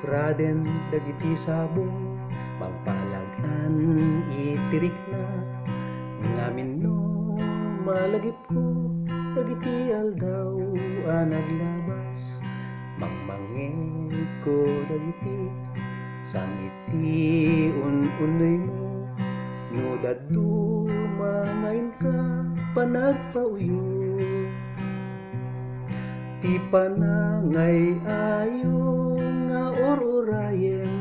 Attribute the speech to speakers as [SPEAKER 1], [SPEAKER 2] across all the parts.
[SPEAKER 1] Raden dagiti sabong magpalagan itirik na ngamin no malagip ko dagiti aldaw naglabas mangmangit ko dagiti samiti unoy mo no dadto mangain ka panagpauyo ti panangay ayo nga orurayen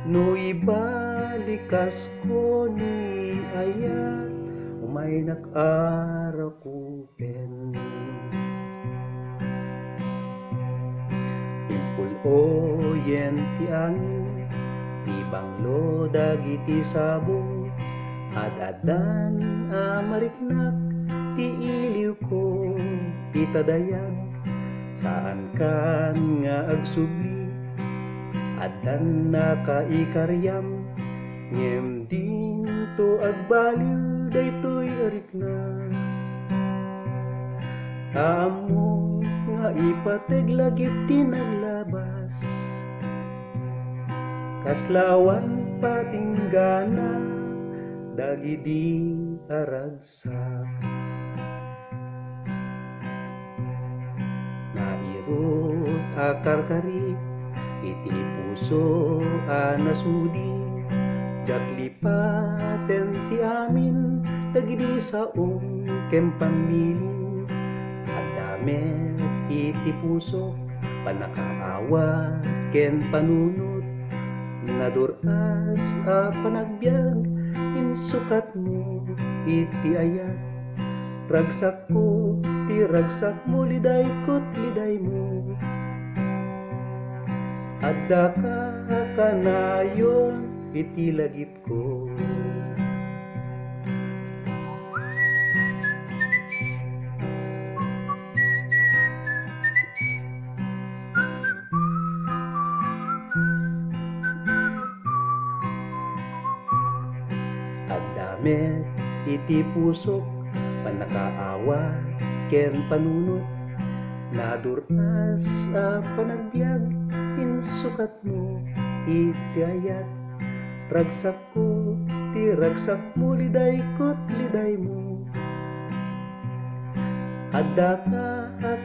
[SPEAKER 1] no ibalikas ko ni ayat umay nakarakupen timpul oyen ti angin ti banglo dagiti sabong ad-adan amariknak ti iliw ko itadayag saan kan nga agsubli adan na kaikaryam ngem din to agbaliw daytoy arik na amo nga ipateg lagip ti naglabas kaslawan patinggana dagidi aragsak nairut akarkari iti puso anasudi jaglipaten ti amin dagidi saong kem pamilin adamet iti puso panakaawat ken panunot naduras panagbiag insukat mo iti ayat ragsak ko ti ragsak mo liday ko't liday mo adda ka kanayon iti lagip ko addamet iti pusok panakaawa ken panunot naduras panagbiag insukat mo iti ayat ragsak ko ti ragsak mo liday ko't liday mo adda ka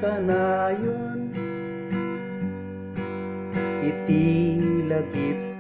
[SPEAKER 1] kanayon iti lagip